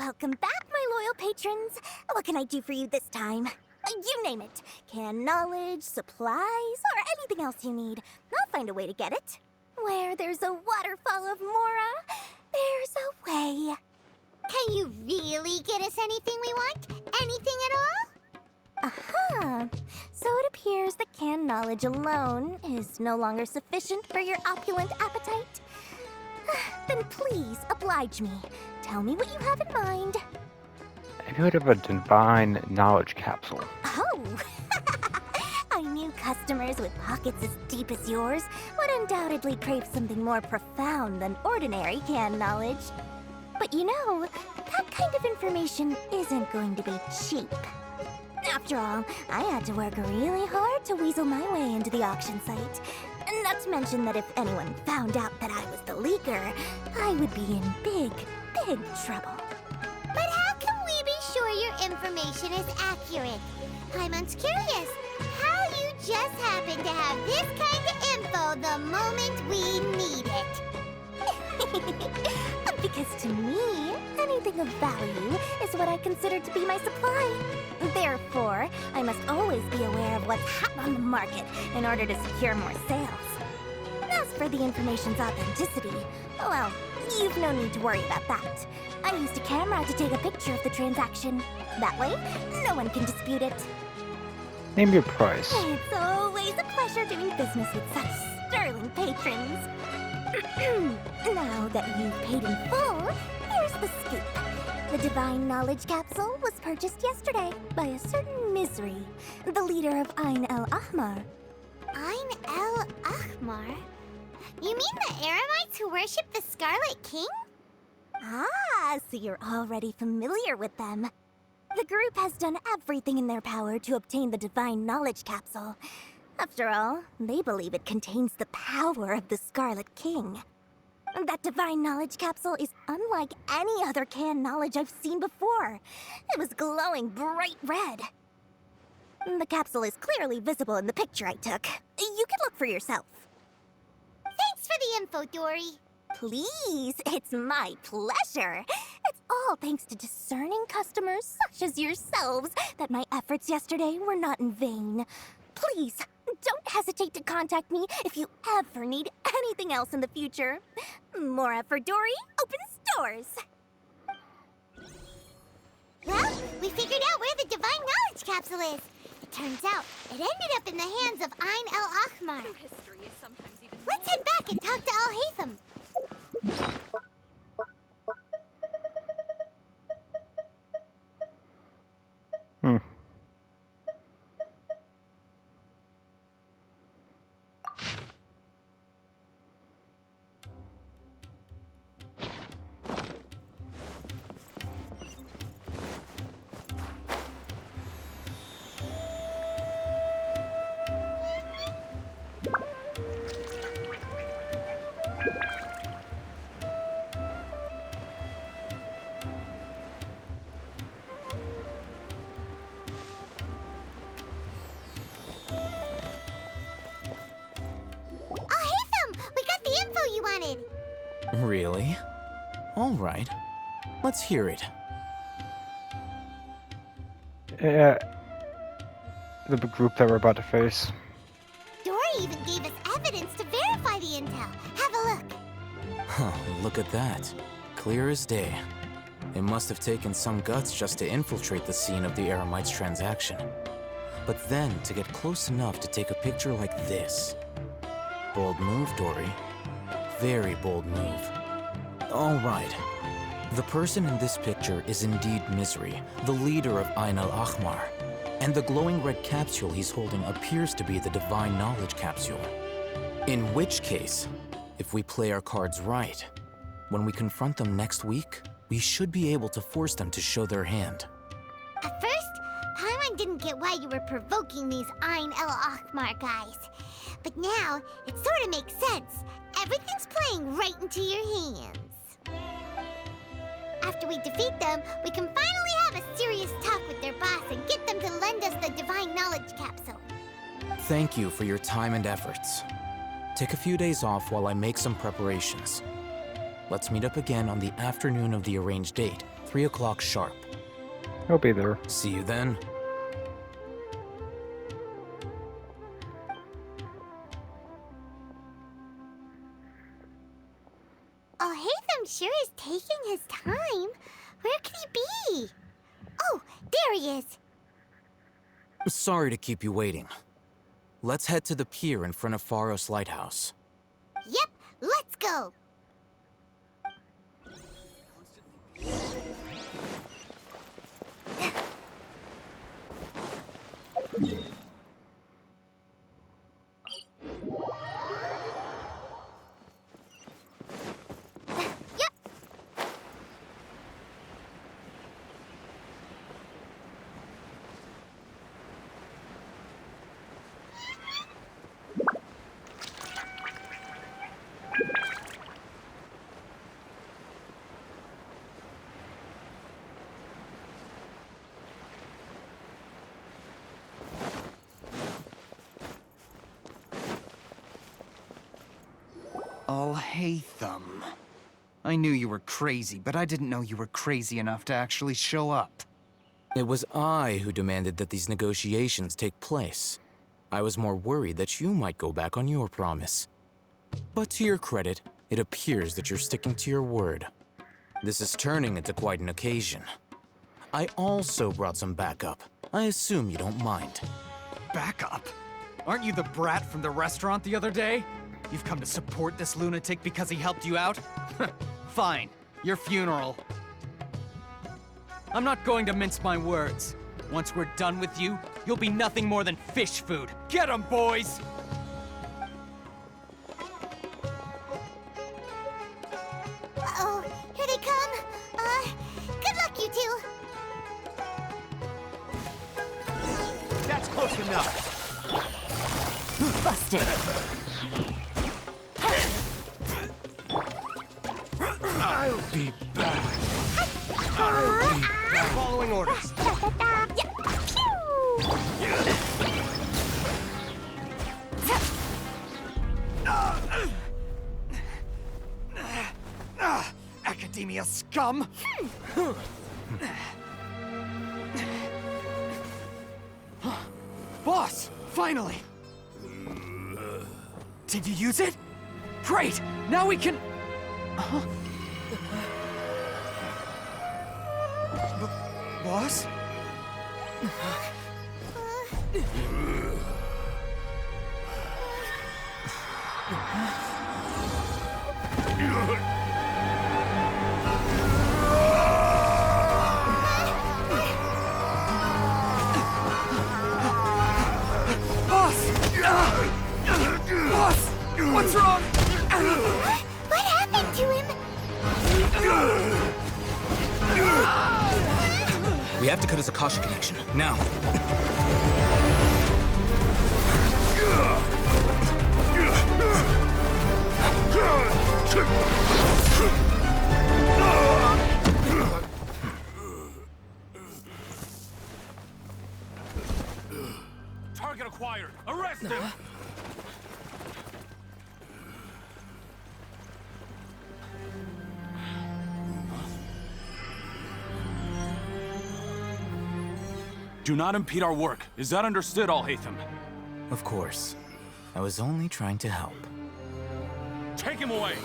Welcome back, my loyal patrons. What can I do for you this time? You name it. Can knowledge, supplies, or anything else you need. I'll find a way to get it. Where there's a waterfall of Mora, there's a way. Can you really get us anything we want? Anything at all? Aha! So it appears that canned knowledge alone is no longer sufficient for your opulent appetite. Then please, oblige me. Tell me what you have in mind. Have you heard of a divine knowledge capsule? Oh! I knew customers with pockets as deep as yours would undoubtedly crave something more profound than ordinary canned knowledge. But you know, that kind of information isn't going to be cheap. After all, I had to work really hard to weasel my way into the auction site. Not to mention that if anyone found out that I was the leaker, I would be in big, big trouble. But how can we be sure your information is accurate? Paimon's curious how you just happen to have this kind of info the moment we need it. Because to me, anything of value is what I consider to be my supply. Therefore, I must always be aware of what's hot on the market in order to secure more sales. As for the information's authenticity, well, you've no need to worry about that. I used a camera to take a picture of the transaction. That way, no one can dispute it. Name your price. It's always a pleasure doing business with such sterling patrons. Now that you've paid in full, here's the scoop. The Divine Knowledge Capsule was purchased yesterday by a certain Misery, the leader of Ain el-Ahmar. Ain el-Ahmar? You mean the Eremites who worship the Scarlet King? Ah, so you're already familiar with them. The group has done everything in their power to obtain the Divine Knowledge Capsule. After all, they believe it contains the power of the Scarlet King. That Divine Knowledge Capsule is unlike any other canned knowledge I've seen before. It was glowing bright red. The capsule is clearly visible in the picture I took. You can look for yourself. Thanks for the info, Dory. Please, it's my pleasure. It's all thanks to discerning customers such as yourselves that my efforts yesterday were not in vain. Please, don't hesitate to contact me if you ever need anything else in the future. Mora for Dory opens doors. Well, we figured out where the Divine Knowledge Capsule is. It turns out it ended up in the hands of Ain el-Ahmar. Let's head back and talk to Haitham. Really? All right. Let's hear it. The group that we're about to face. Dory even gave us evidence to verify the intel. Have a look. Huh, look at that. Clear as day. It must have taken some guts just to infiltrate the scene of the Eremites' transaction. But then to get close enough to take a picture like this. Bold move, Dory. Very bold move. All right. The person in this picture is indeed Misery, the leader of Ain el-Ahmar. And the glowing red capsule he's holding appears to be the Divine Knowledge Capsule. In which case, if we play our cards right, when we confront them next week, we should be able to force them to show their hand. At first, Paimon didn't get why you were provoking these Ain el-Ahmar guys. But now, it sort of makes sense. Everything's playing right into your hands. After we defeat them, we can finally have a serious talk with their boss and get them to lend us the Divine Knowledge Capsule. Thank you for your time and efforts. Take a few days off while I make some preparations. Let's meet up again on the afternoon of the arranged date, 3 o'clock sharp. He'll be there. See you then. Oh, Haitham sure is taking his time. Where could he be? Oh, there he is. Sorry to keep you waiting. Let's head to the pier in front of Pharos Lighthouse. Yep, let's go. Oh, Haitham. I knew you were crazy, but I didn't know you were crazy enough to actually show up. It was I who demanded that these negotiations take place. I was more worried that you might go back on your promise. But to your credit, it appears that you're sticking to your word. This is turning into quite an occasion. I also brought some backup. I assume you don't mind. Backup? Aren't you the brat from the restaurant the other day? You've come to support this lunatic because he helped you out? Fine, your funeral. I'm not going to mince my words. Once we're done with you, you'll be nothing more than fish food. Get 'em, boys! Uh-oh, here they come. Good luck, you two. That's close enough. Busted. I'll be back. I'll be back. Following orders. Academia scum! Boss! Finally! Did you use it? Great! Now we can... Boss? Boss! What's wrong? What happened to him? We have to cut his Akasha connection, now. Target acquired! Arrest him! Do not impede our work. Is that understood, all Haitham? Of course. I was only trying to help. Take him away!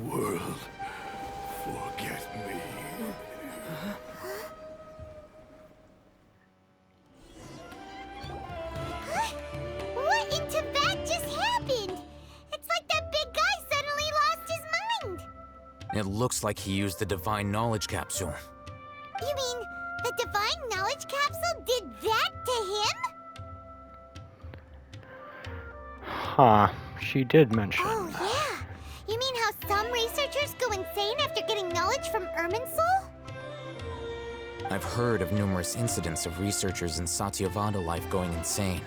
World, forget me. What in Tibet just happened? It's like that big guy suddenly lost his mind. It looks like he used the Divine Knowledge Capsule. You mean the Divine Knowledge Capsule did that to him? Huh. She did mention. Oh, yeah. You mean how some researchers go insane after getting knowledge from Irminsul? I've heard of numerous incidents of researchers in Satyavada life going insane.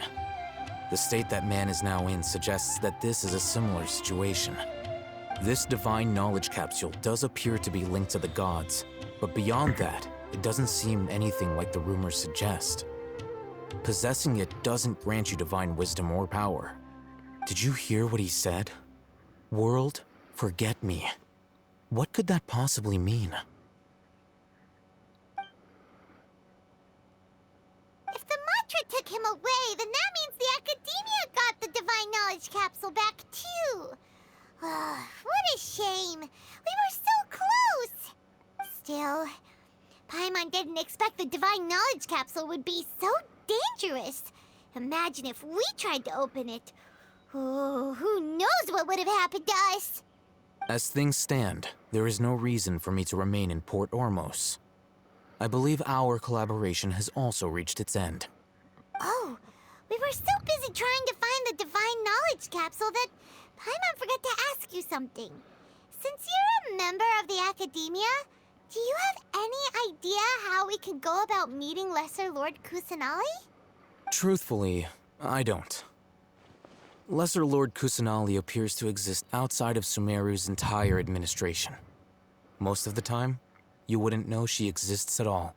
The state that man is now in suggests that this is a similar situation. This divine knowledge capsule does appear to be linked to the gods, but beyond that, it doesn't seem anything like the rumors suggest. Possessing it doesn't grant you divine wisdom or power. Did you hear what he said? World, forget me. What could that possibly mean? If the mantra took him away, then that means the Academia got the Divine Knowledge Capsule back too. What a shame. We were so close. Still, Paimon didn't expect the Divine Knowledge Capsule would be so dangerous. Imagine if we tried to open it. Oh, who knows what would have happened to us? As things stand, there is no reason for me to remain in Port Ormos. I believe our collaboration has also reached its end. Oh, we were so busy trying to find the Divine Knowledge Capsule that Paimon forgot to ask you something. Since you're a member of the Academia, do you have any idea how we can go about meeting Lesser Lord Kusanali? Truthfully, I don't. Lesser Lord Kusanali appears to exist outside of Sumeru's entire administration. Most of the time, you wouldn't know she exists at all.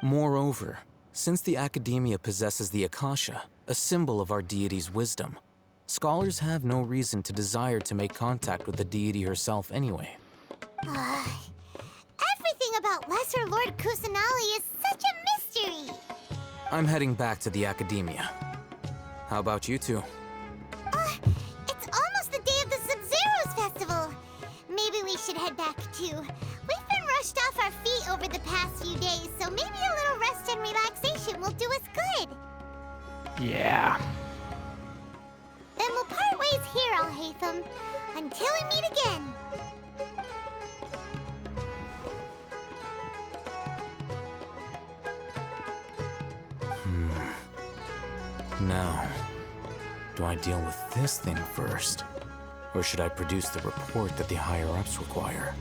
Moreover, since the Academia possesses the Akasha, a symbol of our deity's wisdom, scholars have no reason to desire to make contact with the deity herself anyway. Everything about Lesser Lord Kusanali is such a mystery! I'm heading back to the Academia. How about you two? It's almost the day of the Sub-Zero's festival. Maybe we should head back too. We've been rushed off our feet over the past few days, so maybe a little rest and relaxation will do us good. Yeah. Then we'll part ways here, Haitham, until we meet again. Now, do I deal with this thing first? Or should I produce the report that the higher-ups require?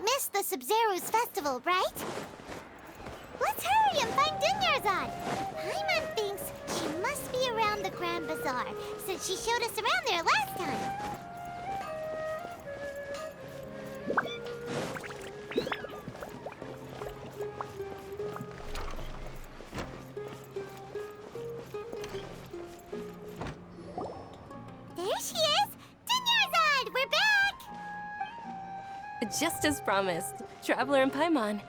Missed the Sub-Zero's festival, right? Let's hurry and find Dunyarzad. Paimon thinks she must be around the Grand Bazaar, since she showed us around there last time. There she is! Dunyarzad, we're back! Just as promised, Traveler and Paimon.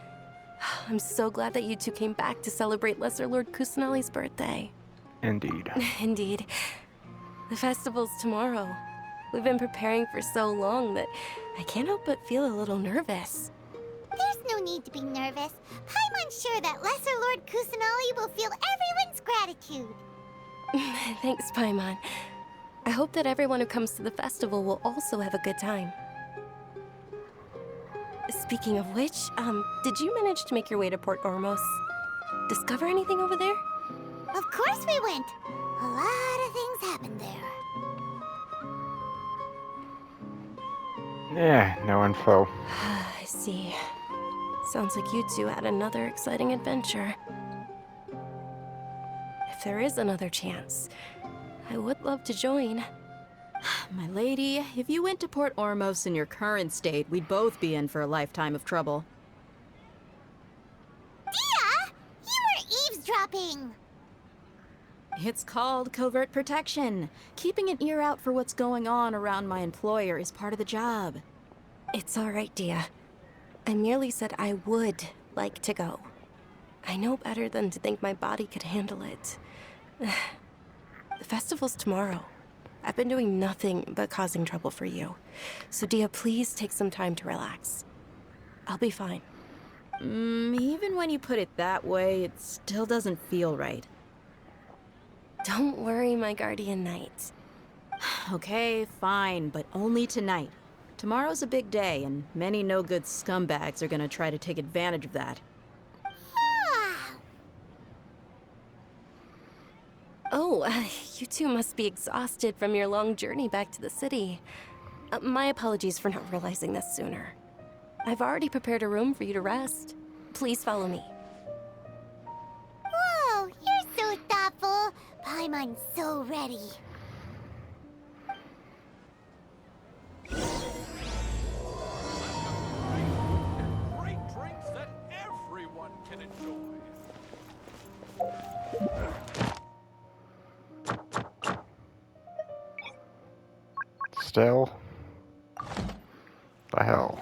I'm so glad that you two came back to celebrate Lesser Lord Kusanali's birthday. Indeed. Indeed. The festival's tomorrow. We've been preparing for so long that I can't help but feel a little nervous. There's no need to be nervous. Paimon's sure that Lesser Lord Kusanali will feel everyone's gratitude. Thanks, Paimon. I hope that everyone who comes to the festival will also have a good time. Speaking of which, did you manage to make your way to Port Ormos? Discover anything over there? Of course we went. A lot of things happened there. Yeah, no info. I see. Sounds like you two had another exciting adventure. If there is another chance, I would love to join. My lady, if you went to Port Ormos in your current state, we'd both be in for a lifetime of trouble. Dia! You were eavesdropping! It's called covert protection. Keeping an ear out for what's going on around my employer is part of the job. It's all right, Dia. I merely said I would like to go. I know better than to think my body could handle it. The festival's tomorrow. I've been doing nothing but causing trouble for you. So Dia, please take some time to relax. I'll be fine. Even when you put it that way, it still doesn't feel right. Don't worry, my guardian knight. Okay, fine, but only tonight. Tomorrow's a big day, and many no-good scumbags are gonna try to take advantage of that. Oh, you two must be exhausted from your long journey back to the city. My apologies for not realizing this sooner. I've already prepared a room for you to rest. Please follow me. Whoa, you're so thoughtful. Paimon's so ready. Great drinks that everyone can enjoy. Still? The hell?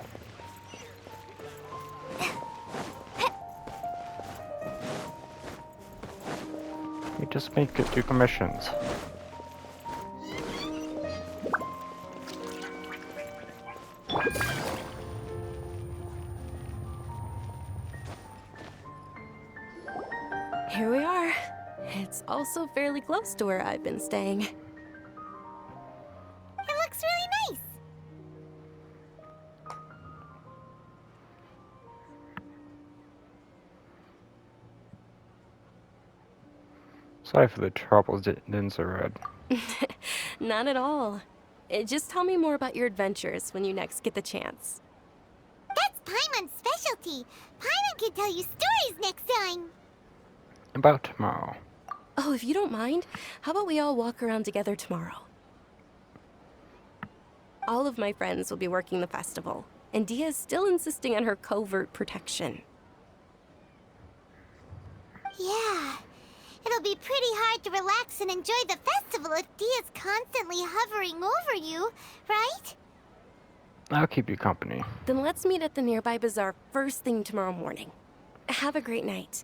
You just make it do commissions. Here we are. It's also fairly close to where I've been staying. It looks really nice. Sorry for the troubles, Dinsered. Not at all. Just tell me more about your adventures when you next get the chance. That's Paimon's specialty. Paimon can tell you stories next time. About tomorrow. Oh, if you don't mind, how about we all walk around together tomorrow? All of my friends will be working the festival, and Dia's still insisting on her covert protection. Yeah. It'll be pretty hard to relax and enjoy the festival if Dia's constantly hovering over you, right? I'll keep you company. Then let's meet at the nearby bazaar first thing tomorrow morning. Have a great night.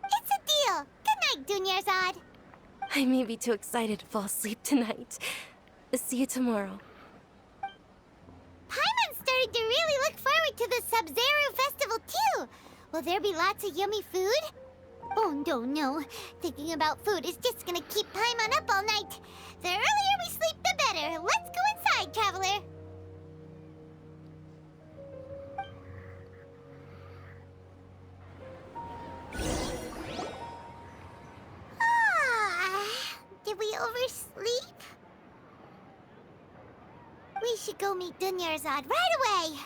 It's a deal. Good night, Dunyarzad. I may be too excited to fall asleep tonight. See you tomorrow. Paimon's starting to really look forward to the Sub-Zero festival too. Will there be lots of yummy food? Oh, no. Thinking about food is just gonna keep Paimon up all night. The earlier we sleep, the better. Let's go inside, Traveler. Did we oversleep? We should go meet Dunyarzad right away.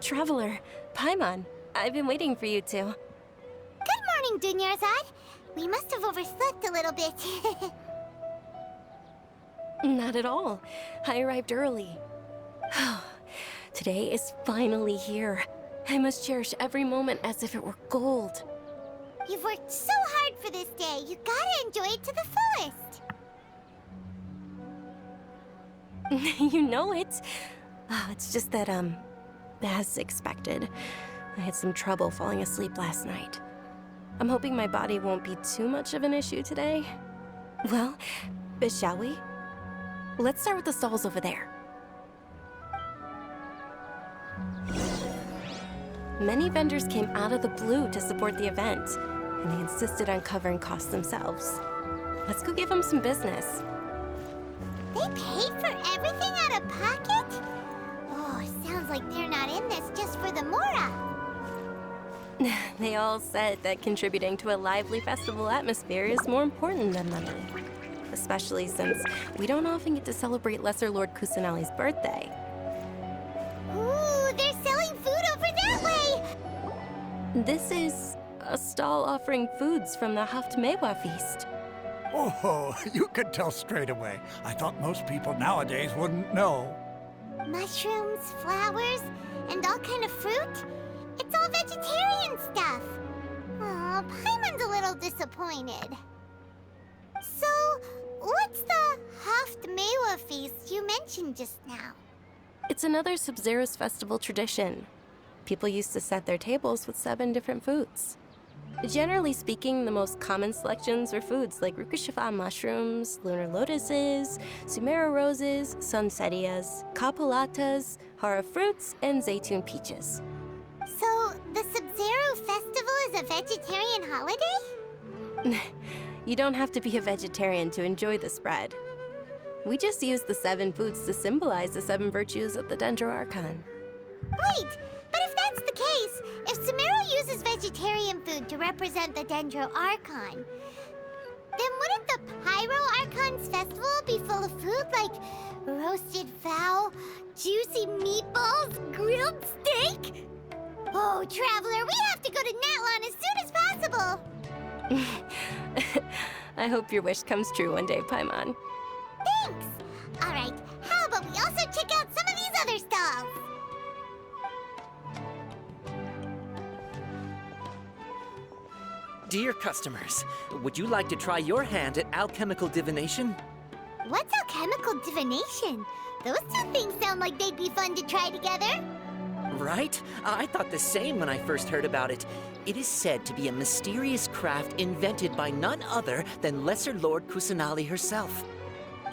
Traveler, Paimon, I've been waiting for you two. Good morning, Dunyarzad. We must have overslept a little bit. Not at all. I arrived early. Today is finally here. I must cherish every moment as if it were gold. You've worked so hard for this day. You gotta enjoy it to the fullest. You know it. It's just that, as expected, I had some trouble falling asleep last night. I'm hoping my body won't be too much of an issue today. Well, shall we? Let's start with the stalls over there. Many vendors came out of the blue to support the event, and they insisted on covering costs themselves. Let's go give them some business. They paid for everything out of pocket? Oh, it sounds like they're not in this just for the Mora. They all said that contributing to a lively festival atmosphere is more important than money. Especially since we don't often get to celebrate Lesser Lord Kusanali's birthday. Ooh, they're selling food over that way! This is a stall offering foods from the Haftmewa feast. Oh, you could tell straight away. I thought most people nowadays wouldn't know. Mushrooms, flowers, and all kind of fruit? It's all vegetarian stuff. Aw, Paimon's a little disappointed. So, what's the Haftmewa feast you mentioned just now? It's another Sub-Zero's festival tradition. People used to set their tables with 7 different foods. Generally speaking, the most common selections were foods like Rukushifa mushrooms, lunar lotuses, Sumera roses, sunsetias, capulatas, hara fruits, and zaytun peaches. So, the Sub-Zero festival is a vegetarian holiday? You don't have to be a vegetarian to enjoy the spread. We just use the 7 foods to symbolize the 7 virtues of the Dendro Archon. Wait, but if that's the case, if Sumeru uses vegetarian food to represent the Dendro Archon, then wouldn't the Pyro Archon's festival be full of food like roasted fowl, juicy meatballs, grilled steak? Oh, Traveler, we have to go to Natlan as soon as possible! I hope your wish comes true one day, Paimon. Thanks! Alright, how about we also check out some of these other stalls? Dear customers, would you like to try your hand at alchemical divination? What's alchemical divination? Those two things sound like they'd be fun to try together. Right? I thought the same when I first heard about it. It is said to be a mysterious craft invented by none other than Lesser Lord Kusanali herself.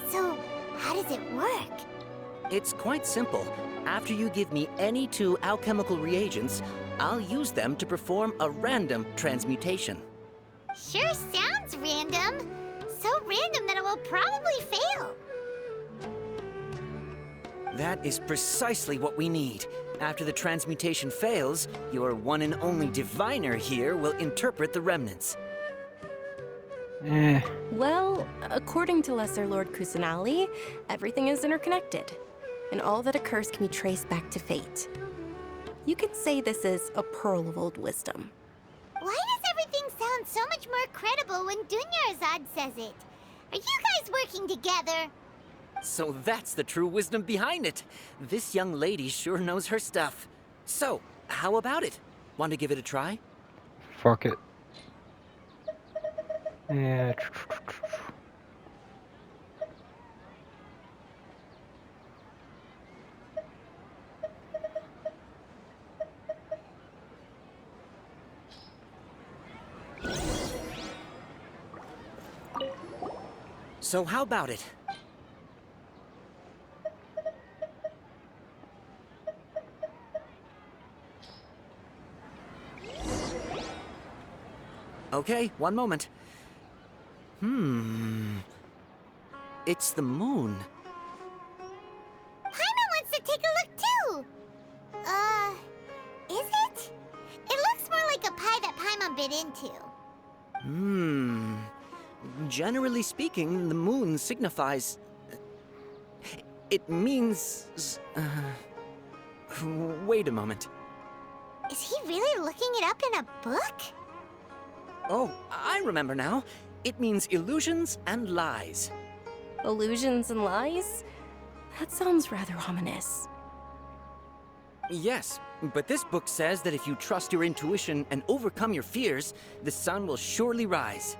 So, how does it work? It's quite simple. After you give me any 2 alchemical reagents, I'll use them to perform a random transmutation. Sure sounds random. So random that it will probably fail. That is precisely what we need. After the transmutation fails, your one and only diviner here will interpret the remnants. Well, according to Lesser Lord Kusanali, everything is interconnected, and all that occurs can be traced back to fate. You could say this is a pearl of old wisdom. Why does everything sound so much more credible when Dunyarzad says it? Are you guys working together? So that's the true wisdom behind it. This young lady sure knows her stuff. So, how about it? Want to give it a try? Fuck it. Yeah. So how about it? Okay, one moment. It's the moon. Paimon wants to take a look too! Is it? It looks more like a pie that Paimon bit into. Generally speaking, the moon signifies... It means... Wait a moment. Is he really looking it up in a book? Oh, I remember now. It means illusions and lies. Illusions and lies? That sounds rather ominous. Yes, but this book says that if you trust your intuition and overcome your fears, the sun will surely rise.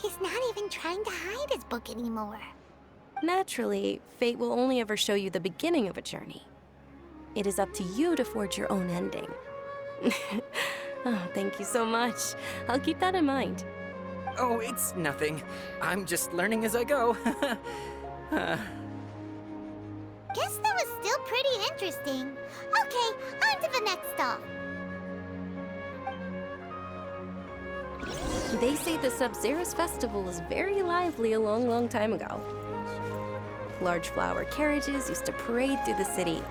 He's not even trying to hide his book anymore. Naturally, fate will only ever show you the beginning of a journey. It is up to you to forge your own ending. Oh, thank you so much. I'll keep that in mind. Oh, it's nothing. I'm just learning as I go. Guess that was still pretty interesting. Okay, on to the next stop. They say the Sub-Zerus festival was very lively a long, long time ago. Large flower carriages used to parade through the city.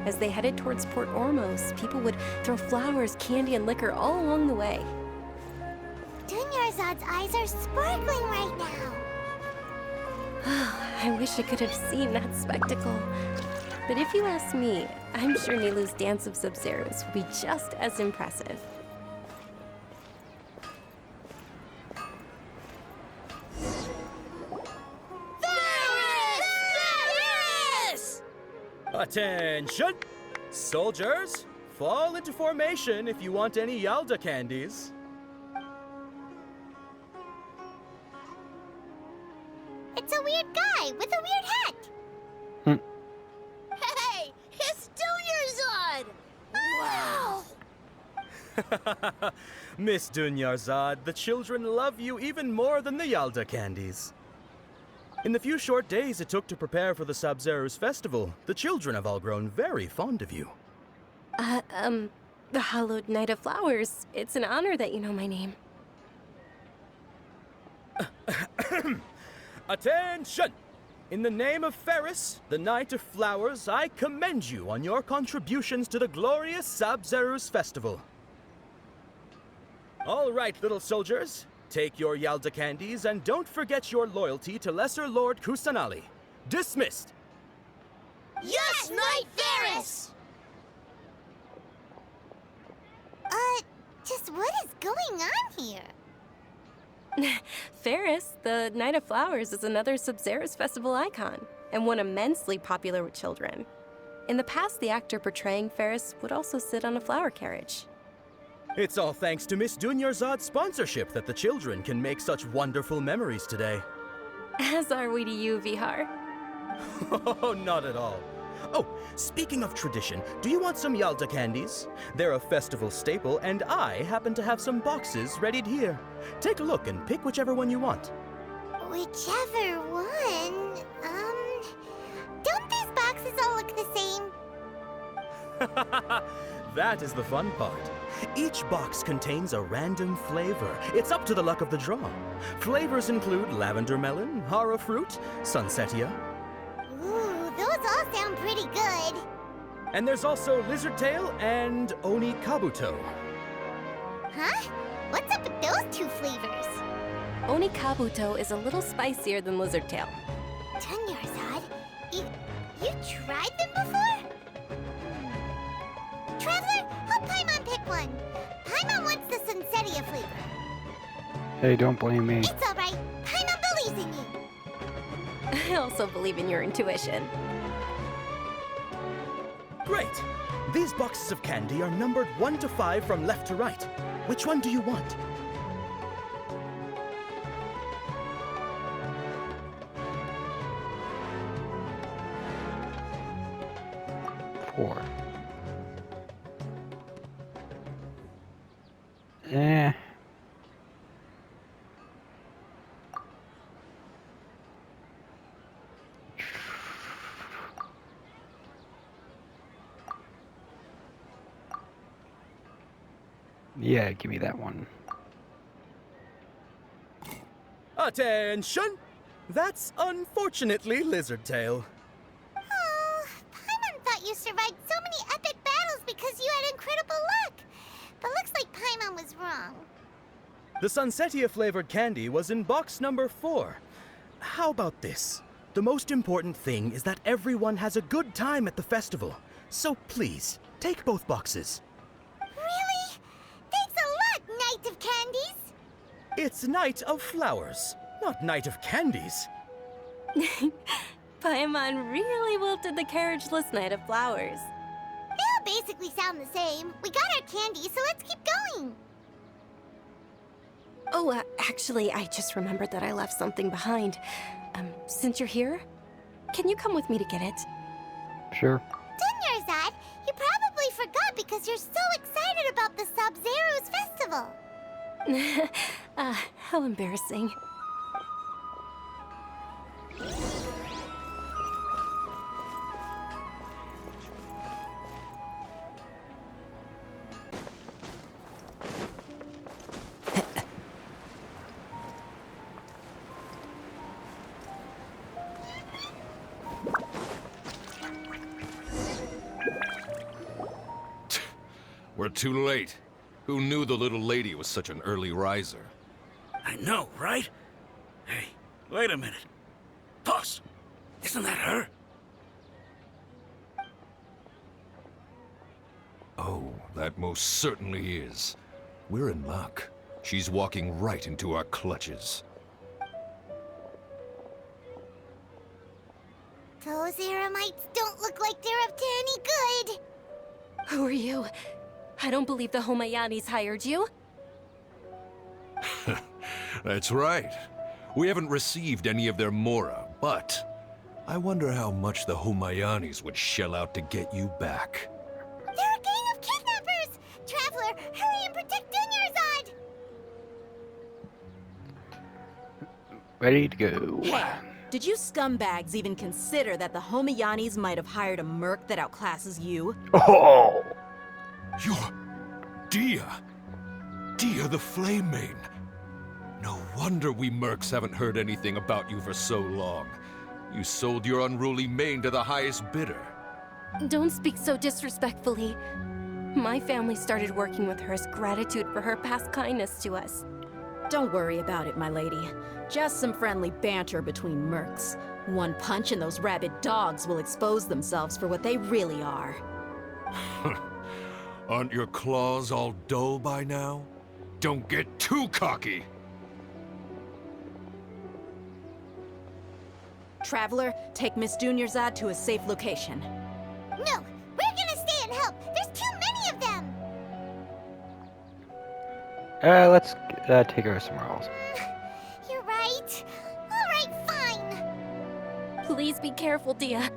As they headed towards Port Ormos, people would throw flowers, candy, and liquor all along the way. Dunyarzad's eyes are sparkling right now. I wish I could have seen that spectacle. But if you ask me, I'm sure Nilou's Dance of Sub-Zerus will be just as impressive. Attention! Soldiers, fall into formation if you want any Yalda candies. It's a weird guy with a weird hat. Hey, it's Dunyarzad! Wow! Miss Dunyarzad, the children love you even more than the Yalda candies. In the few short days it took to prepare for the Sub-Zerus festival, the children have all grown very fond of you. The Hallowed Knight of Flowers. It's an honor that you know my name. Attention! In the name of Ferris, the Knight of Flowers, I commend you on your contributions to the glorious Sabzeruz festival. All right, little soldiers. Take your Yalda candies and don't forget your loyalty to Lesser Lord Kusanali. Dismissed! Yes, Knight Ferris! Just what is going on here? Ferris, the Knight of Flowers, is another Sabzeruz festival icon, and one immensely popular with children. In the past, the actor portraying Ferris would also sit on a flower carriage. It's all thanks to Miss Dunyarzad's sponsorship that the children can make such wonderful memories today. As are we to you, Vihar. Oh, not at all. Oh, speaking of tradition, do you want some Yalda candies? They're a festival staple, and I happen to have some boxes readied here. Take a look and pick whichever one you want. Whichever one? Don't these boxes all look the same? That is the fun part. Each box contains a random flavor. It's up to the luck of the draw. Flavors include lavender melon, hara fruit, sunsetia. Ooh, those all sound pretty good. And there's also lizard tail and oni kabuto. Huh? What's up with those two flavors? Oni Kabuto is a little spicier than Lizard Tail. Dunyarzad, you tried them before? Traveler, help Paimon pick one. Paimon wants the Sunsetia flavor. Hey, don't blame me. It's all right. Paimon believes in you. I also believe in your intuition. Great! These boxes of candy are numbered 1 to 5 from left to right. Which one do you want? Four. Eh. Yeah, give me that one. Attention! That's unfortunately Lizard Tail. Oh, Paimon thought you survived so many epic battles because you had incredible luck. But looks like Paimon was wrong. The Sunsetia flavored candy was in box number 4. How about this? The most important thing is that everyone has a good time at the festival. So please, take both boxes. Really? Thanks a lot, Knight of Candies. It's Knight of Flowers, not Knight of Candies. Paimon really wilted the carriageless Knight of Flowers. They all basically sound the same. We got our candy, so let's keep going. Oh, actually, I just remembered that I left something behind. Since you're here, can you come with me to get it? Sure. Dunyarzad, you probably forgot because you're so excited about the Sabzeruz festival. How embarrassing. We're too late. Who knew the little lady was such an early riser? I know, right? Hey, wait a minute. Boss, isn't that her? Oh, that most certainly is. We're in luck. She's walking right into our clutches. Those Eremites don't look like they're up to any good. Who are you? I don't believe the Homayanis hired you. That's right. We haven't received any of their mora, but I wonder how much the Homayanis would shell out to get you back. They're a gang of kidnappers! Traveler, hurry and protect Dunyarzad! Ready to go. Hey, did you scumbags even consider that the Homayanis might have hired a merc that outclasses you? Oh! Dia! Dia the Flame Mane! No wonder we mercs haven't heard anything about you for so long. You sold your unruly mane to the highest bidder. Don't speak so disrespectfully. My family started working with her as gratitude for her past kindness to us. Don't worry about it, my lady. Just some friendly banter between mercs. One punch and those rabid dogs will expose themselves for what they really are. Aren't your claws all dull by now? Don't get too cocky! Traveler, take Miss Dunyarzad to a safe location. No! We're gonna stay and help! There's too many of them! Let's take her somewhere else. You're right. Alright, fine. Please be careful, Dia.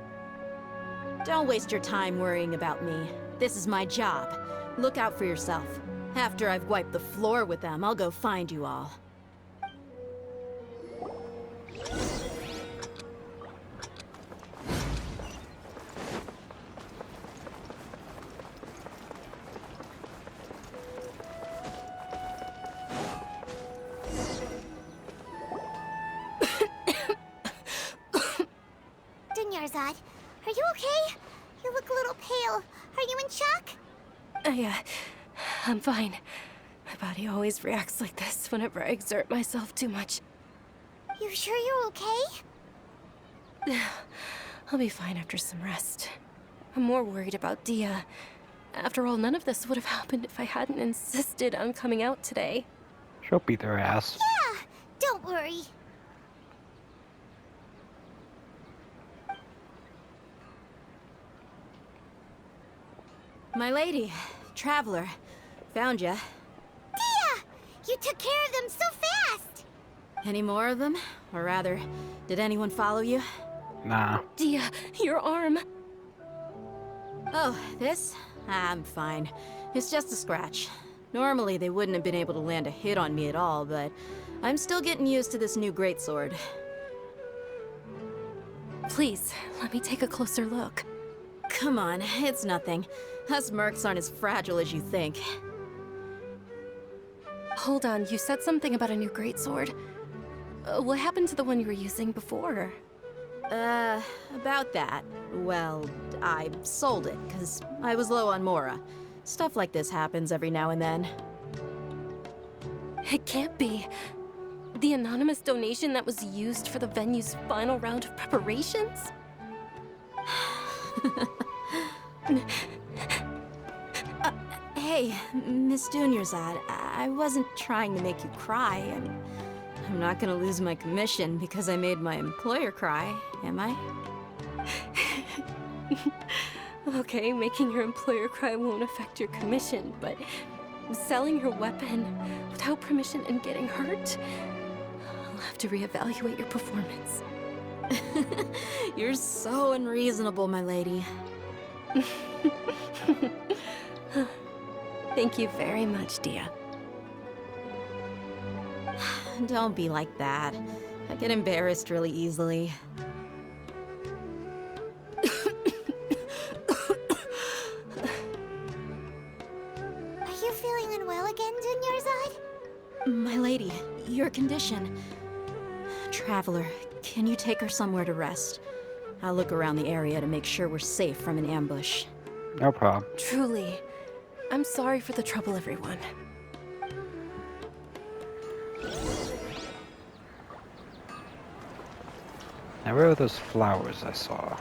Don't waste your time worrying about me. This is my job. Look out for yourself. After I've wiped the floor with them, I'll go find you all. Dunyarzad, are you okay? You look a little pale. Are you in shock? I'm fine. My body always reacts like this whenever I exert myself too much. You sure you're okay? I'll be fine after some rest. I'm more worried about Dia. After all, none of this would have happened if I hadn't insisted on coming out today. She'll beat their ass. Yeah, don't worry. My lady, Traveler, found ya. Dia! You took care of them so fast! Any more of them? Or rather, did anyone follow you? Nah. Dia, your arm! Oh, this? I'm fine. It's just a scratch. Normally, they wouldn't have been able to land a hit on me at all, but I'm still getting used to this new greatsword. Please, let me take a closer look. Come on, it's nothing. Us mercs aren't as fragile as you think. Hold on, you said something about a new greatsword. What happened to the one you were using before? About that. Well, I sold it, because I was low on Mora. Stuff like this happens every now and then. It can't be. The anonymous donation that was used for the venue's final round of preparations? Hey, Miss Dunyarzad, I wasn't trying to make you cry, and I'm not gonna lose my commission because I made my employer cry, am I? Okay, making your employer cry won't affect your commission, but selling your weapon without permission and getting hurt? I'll have to reevaluate your performance. You're so unreasonable, my lady. Thank you very much, Dia. Don't be like that. I get embarrassed really easily. Are you feeling unwell again, Dunyarzad? My lady, your condition. Traveler, can you take her somewhere to rest? I'll look around the area to make sure we're safe from an ambush. No problem. Truly. I'm sorry for the trouble, everyone. Now where are those flowers I saw?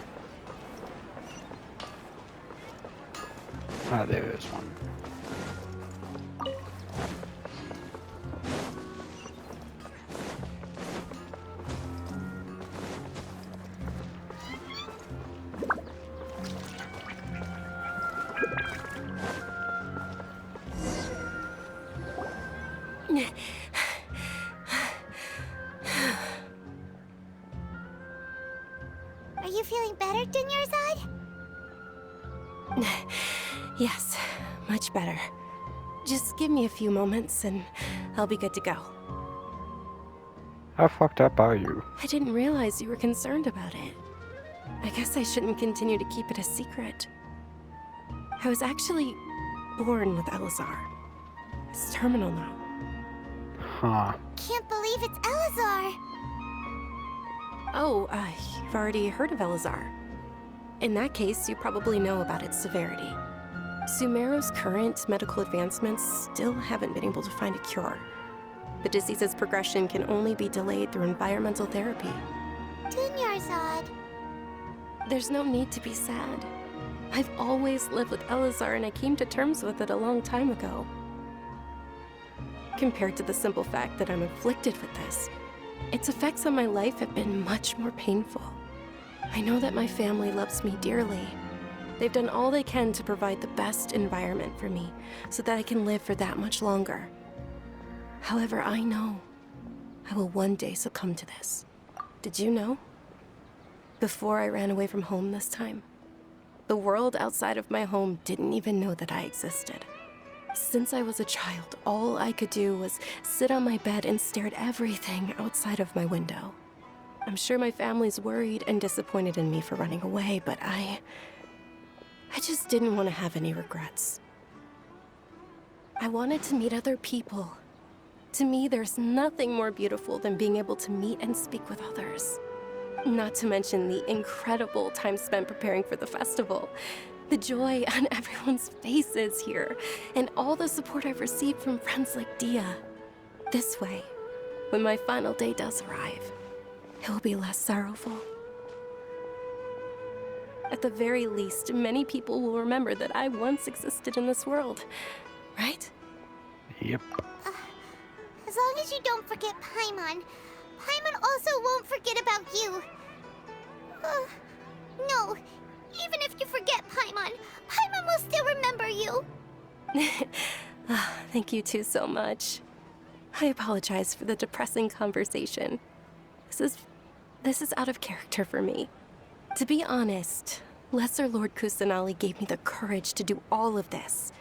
Ah, there is one. Are you feeling better, Dunyarzad? Yes, much better. Just give me a few moments and I'll be good to go. How fucked up are you? I didn't realize you were concerned about it. I guess I shouldn't continue to keep it a secret. I was actually born with Elazar. It's terminal now. Huh. Can't believe it's Elazar. Oh, you've already heard of Elazar. In that case, you probably know about its severity. Sumeru's current medical advancements still haven't been able to find a cure. The disease's progression can only be delayed through environmental therapy. Dunyarzad. There's no need to be sad. I've always lived with Elazar, and I came to terms with it a long time ago. Compared to the simple fact that I'm afflicted with this, its effects on my life have been much more painful. I know that my family loves me dearly. They've done all they can to provide the best environment for me, so that I can live for that much longer. However, I know I will one day succumb to this. Did you know? Before I ran away from home this time, the world outside of my home didn't even know that I existed. Since I was a child, all I could do was sit on my bed and stare at everything outside of my window. I'm sure my family's worried and disappointed in me for running away, but I just didn't want to have any regrets. I wanted to meet other people. To me, there's nothing more beautiful than being able to meet and speak with others. Not to mention the incredible time spent preparing for the festival. The joy on everyone's faces here, and all the support I've received from friends like Dia. This way, when my final day does arrive, it will be less sorrowful. At the very least, many people will remember that I once existed in this world, right? Yep. As long as you don't forget Paimon, Paimon also won't forget about you. No, even if you forget Paimon, Paimon will still remember you. Thank you two so much. I apologize for the depressing conversation. This is out of character for me. To be honest, Lesser Lord Kusanali gave me the courage to do all of this.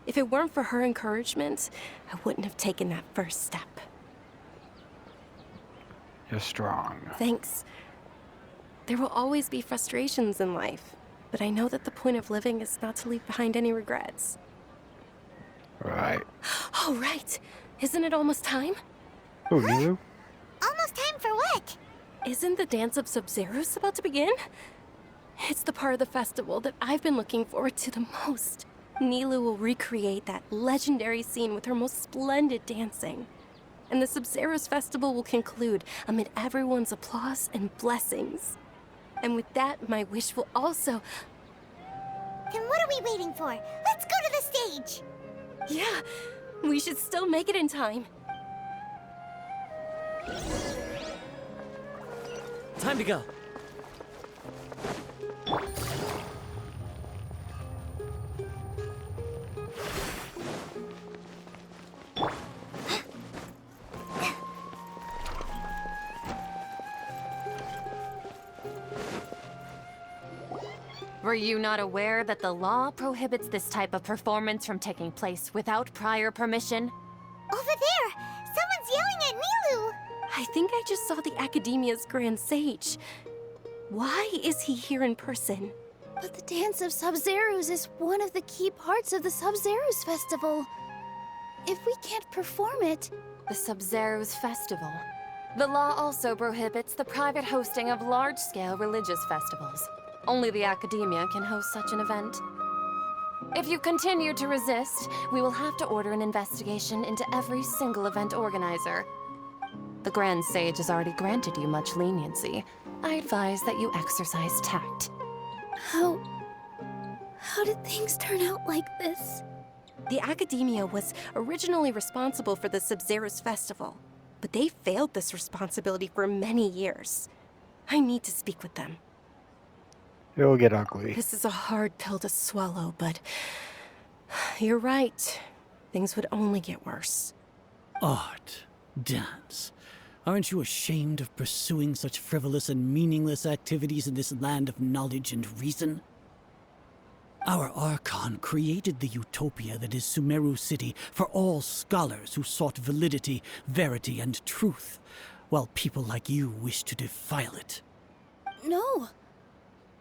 If it weren't for her encouragement, I wouldn't have taken that first step. You're strong. Thanks. There will always be frustrations in life, but I know that the point of living is not to leave behind any regrets. Right. Oh, right. Isn't it almost time? Oh, Nilou? Almost time for what? Isn't the Dance of Sub-Zeros about to begin? It's the part of the festival that I've been looking forward to the most. Nilou will recreate that legendary scene with her most splendid dancing. And the Sub-Zeros festival will conclude amid everyone's applause and blessings. And with that, my wish will also... Then what are we waiting for? Let's go to the stage! Yeah, we should still make it in time. Time to go. Were you not aware that the law prohibits this type of performance from taking place without prior permission? Over there! Someone's yelling at Nilou! I think I just saw the Academia's Grand Sage. Why is he here in person? But the Dance of Sub-Zeros is one of the key parts of the Sub-Zeros Festival. If we can't perform it... The Sub-Zeros Festival. The law also prohibits the private hosting of large-scale religious festivals. Only the Academia can host such an event. If you continue to resist, we will have to order an investigation into every single event organizer. The Grand Sage has already granted you much leniency. I advise that you exercise tact. How did things turn out like this? The Academia was originally responsible for the Sub-Zeros Festival, but they failed this responsibility for many years. I need to speak with them. It'll get ugly. This is a hard pill to swallow, but you're right. Things would only get worse. Art, dance. Aren't you ashamed of pursuing such frivolous and meaningless activities in this land of knowledge and reason? Our Archon created the utopia that is Sumeru City for all scholars who sought validity, verity, and truth, while people like you wish to defile it. No.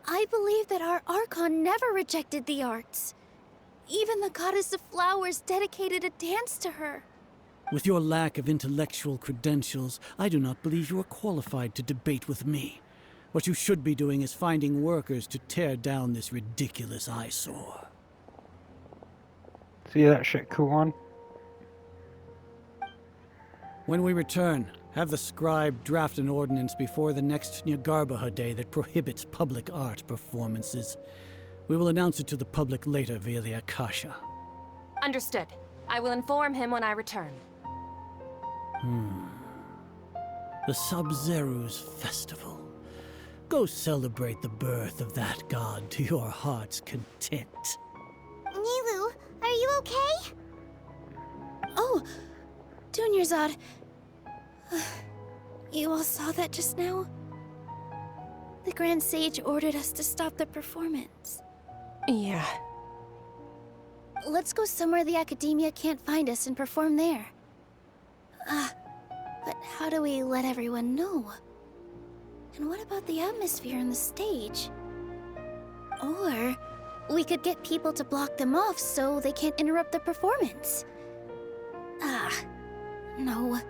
I believe that our Archon never rejected the arts. Even the goddess of flowers dedicated a dance to her. With your lack of intellectual credentials, I do not believe you are qualified to debate with me. What you should be doing is finding workers to tear down this ridiculous eyesore. See that shit, Kuon? When we return, have the scribe draft an ordinance before the next Nyargarbaha Day that prohibits public art performances. We will announce it to the public later via the Akasha. Understood. I will inform him when I return. The Sub-Zeru's festival. Go celebrate the birth of that god to your heart's content. Nilou, are you okay? Oh, Dunyarzad. You all saw that just now? The Grand Sage ordered us to stop the performance. Yeah. Let's go somewhere the Academia can't find us and perform there. But how do we let everyone know? And what about the atmosphere on the stage? Or we could get people to block them off so they can't interrupt the performance. No.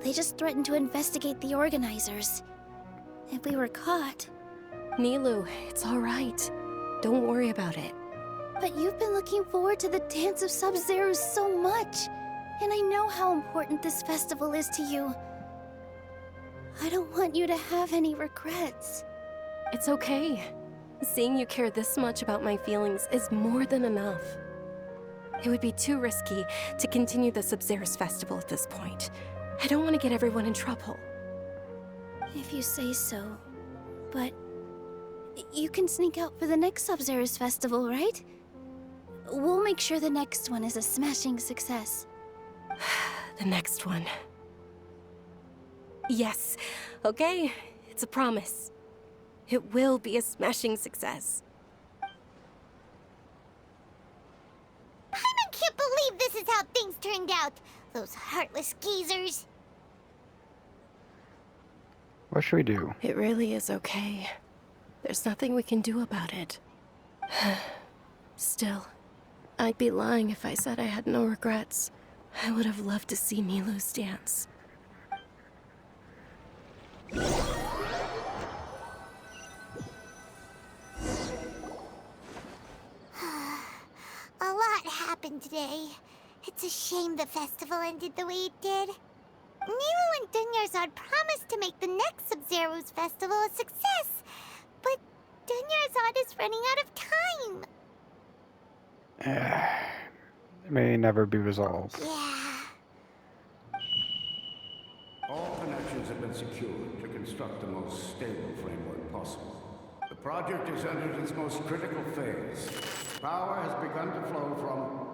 They just threatened to investigate the organizers. If we were caught... Nilou, it's all right. Don't worry about it. But you've been looking forward to the Dance of Sub-Zero so much. And I know how important this festival is to you. I don't want you to have any regrets. It's okay. Seeing you care this much about my feelings is more than enough. It would be too risky to continue the Sub-Zero's festival at this point. I don't want to get everyone in trouble. If you say so. But you can sneak out for the next Sub-Zero's festival, right? We'll make sure the next one is a smashing success. The next one. Yes. Okay, it's a promise. It will be a smashing success. I can't believe this is how things turned out. Those heartless geezers. What should we do? It really is okay. There's nothing we can do about it. Still, I'd be lying if I said I had no regrets. I would have loved to see Nilou's dance. A lot happened today. It's a shame the festival ended the way it did. Nilou and Dunyarzad promised to make the next Sub-Zero's festival a success, but Dunyarzad is running out of time. It may never be resolved. Yeah. All connections have been secured to construct the most stable framework possible. The project is entered its most critical phase. Power has begun to flow from...